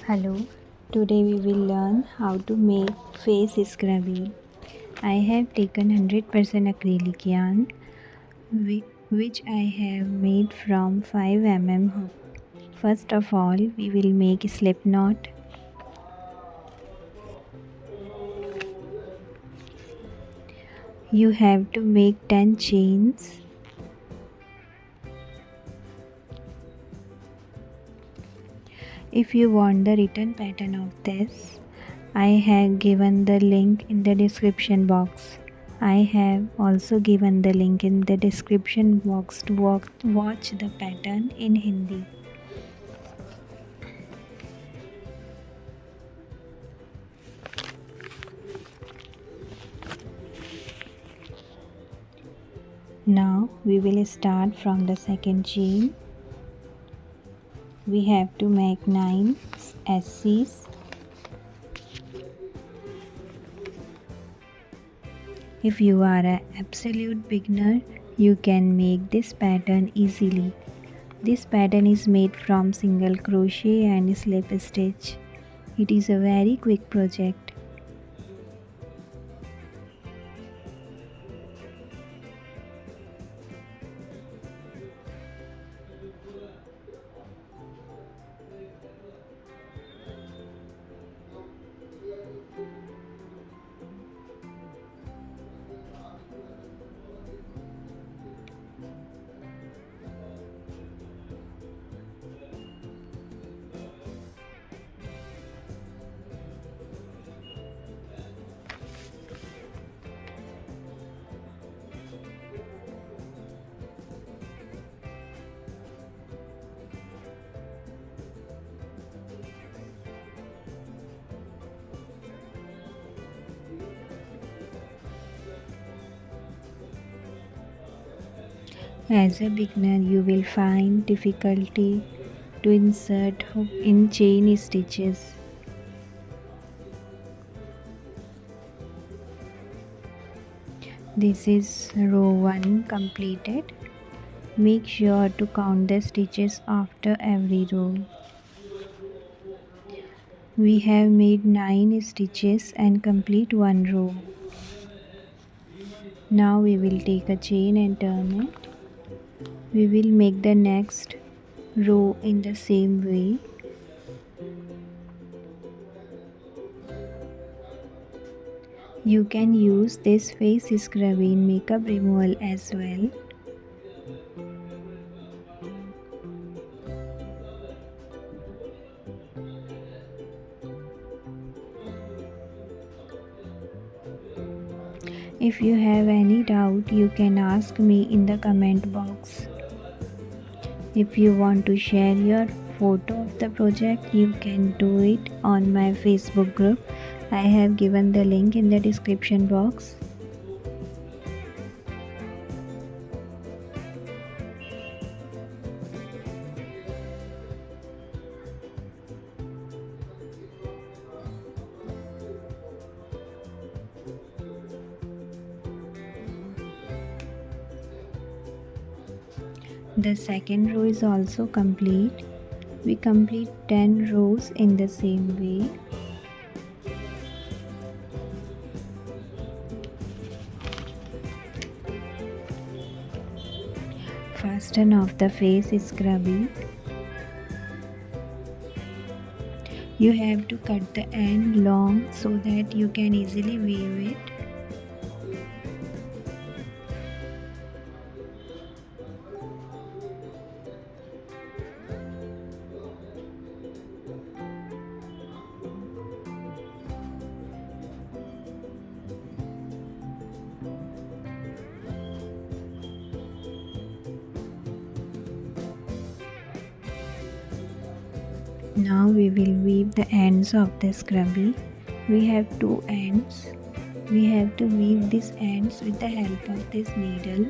Hello, today we will learn how to make face scrubby. I have taken 100% acrylic yarn which I have made from 5 hook. First of all, we will make a slip knot. You have to make 10 chains. If you want the written pattern of this, I have given the link in the description box. I have also given the link in the description box to watch the pattern in Hindi. Now we will start from the second chain. We have to make 9 SCs. If you are an absolute beginner, you can make this pattern easily. This pattern is made from single crochet and slip stitch. It is a very quick project. As a beginner, you will find difficulty to insert hook in chain stitches. This is row 1 completed. Make sure to count the stitches after every row. We have made 9 stitches and complete one row. Now we will take a chain and turn it. We will make the next row in the same way. You can use this face scrubby in makeup removal as well. If you have any doubt, you can ask me in the comment box. If you want to share your photo of the project, you can do it on my Facebook group. I have given the link in the description box. The second row is also complete. We complete 10 rows in the same way. Fasten off the face scrubby. You have to cut the end long so that you can easily weave it. Now we will weave the ends of the scrubby. We have 2 ends. We have to weave these ends with the help of this needle.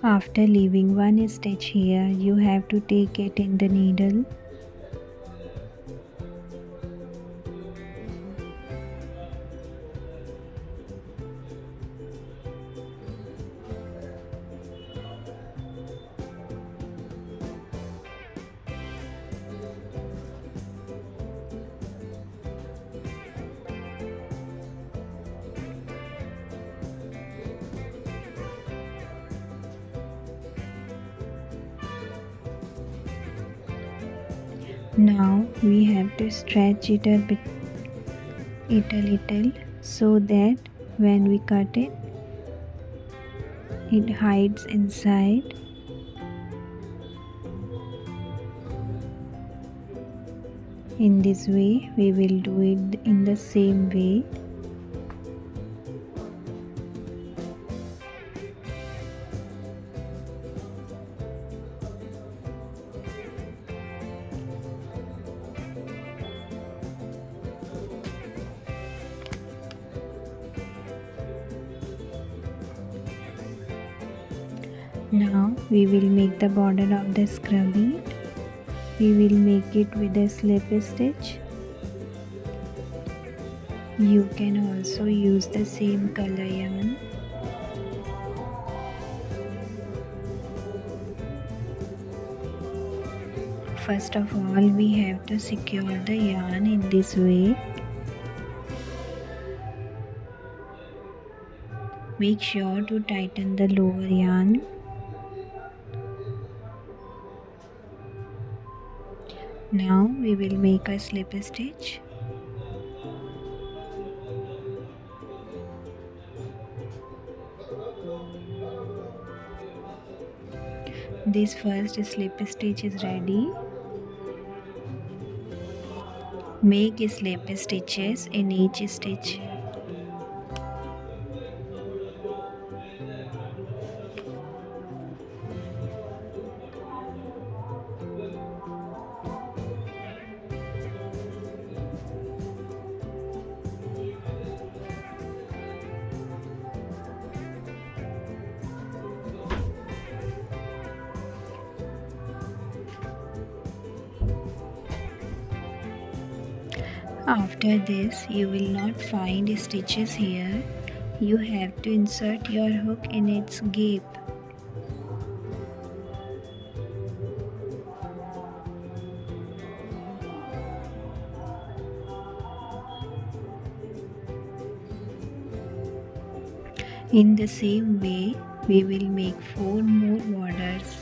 After leaving one stitch here, you have to take it in the needle. Now we have to stretch it a little so that when we cut it, it hides inside. In this way, we will do it in the same way. Now we will make the border of the scrubby. We will make it with a slip stitch. You can also use the same color yarn. First of all, we have to secure the yarn in this way. Make sure to tighten the lower yarn. Now we will make a slip stitch. This first slip stitch is ready. Make slip stitches in each stitch. After this, you will not find stitches here. You have to insert your hook in its gap. In the same way, we will make 4 more borders.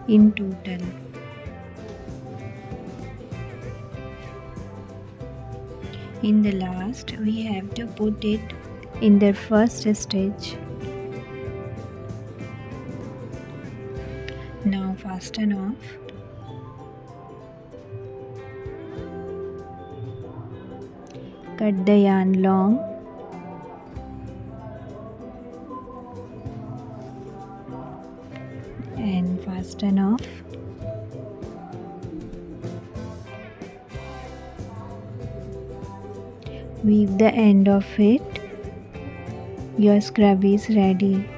In total. In the last, we have to put it in the first stitch. Now fasten off. Cut the yarn long. And fasten off. Weave the end of it. Your scrubby is ready.